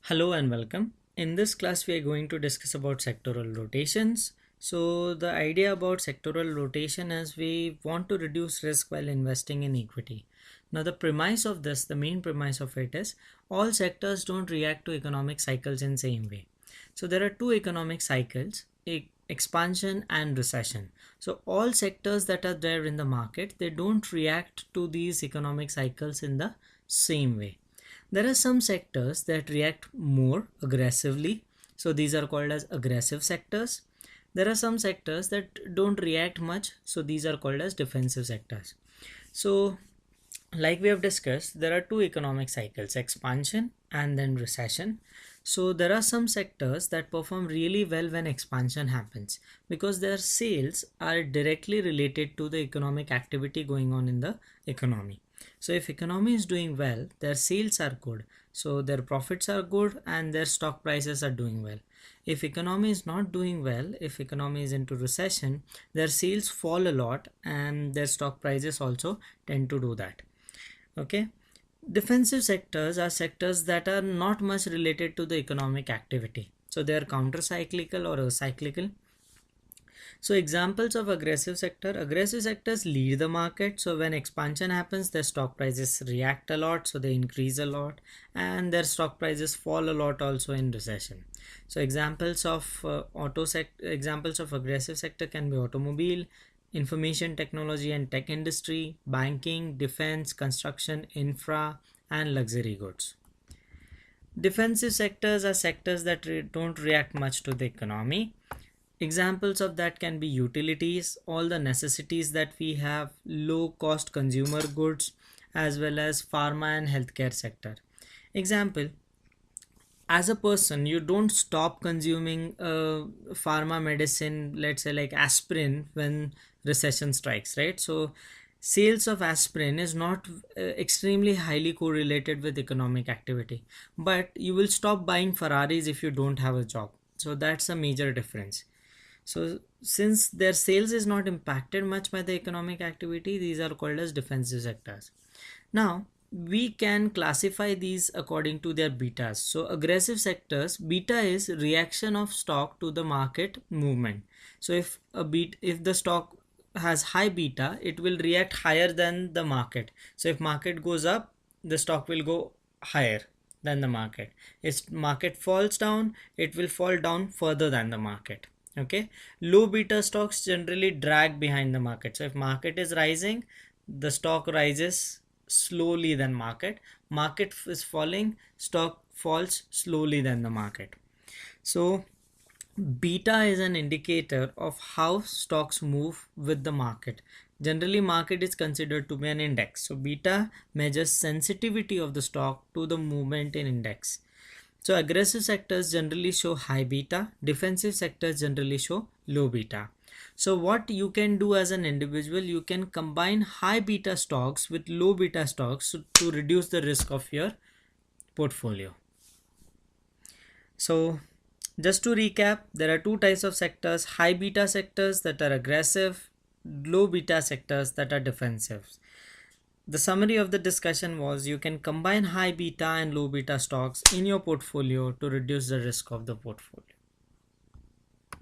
Hello and welcome. In this class, we are going to discuss about sectoral rotations. So the idea about sectoral rotation is we want to reduce risk while investing in equity. Now the premise of this, the main premise of it is all sectors don't react to economic cycles in same way. So there are two economic cycles, expansion and recession. So all sectors that are there in the market, they don't react to these economic cycles in the same way. There are some sectors that react more aggressively. So these are called as aggressive sectors. There are some sectors that don't react much. So these are called as defensive sectors. So like we have discussed, there are two economic cycles, expansion and then recession. So there are some sectors that perform really well when expansion happens because their sales are directly related to the economic activity going on in the economy. So if economy is doing well, their sales are good, so their profits are good and their stock prices are doing well. If economy is not doing well, if economy is into recession, their sales fall a lot and their stock prices also tend to do that. Okay. Defensive sectors are sectors that are not much related to the economic activity. So they are counter-cyclical or cyclical. So examples of aggressive sectors lead the market. So when expansion happens, their stock prices react a lot, so they increase a lot, and their stock prices fall a lot also in recession. So examples of examples of aggressive sector can be automobile, information technology and tech industry, banking, defense, construction, infra, and luxury goods. Defensive sectors are sectors that don't react much to the economy. Examples of that can be utilities, all the necessities that we have, low cost consumer goods, as well as pharma and healthcare sector. Example, as a person, you don't stop consuming pharma medicine, let's say like aspirin, when recession strikes, right? So sales of aspirin is not extremely highly correlated with economic activity, but you will stop buying Ferraris if you don't have a job. So that's a major difference. So since their sales is not impacted much by the economic activity, these are called as defensive sectors. Now we can classify these according to their betas. So aggressive sectors, beta is reaction of stock to the market movement. So if the stock has high beta, it will react higher than the market. So if market goes up, the stock will go higher than the market. If market falls down, it will fall down further than the market. Okay, low beta stocks generally drag behind the market. So if market is rising, the stock rises slowly than market. Market is falling, stock falls slowly than the market. So beta is an indicator of how stocks move with the market. Generally market is considered to be an index. So beta measures sensitivity of the stock to the movement in index. So aggressive sectors generally show high beta, defensive sectors generally show low beta. So what you can do as an individual, you can combine high beta stocks with low beta stocks to reduce the risk of your portfolio. So just to recap, there are two types of sectors: high beta sectors that are aggressive, low beta sectors that are defensive. The summary of the discussion was you can combine high beta and low beta stocks in your portfolio to reduce the risk of the portfolio.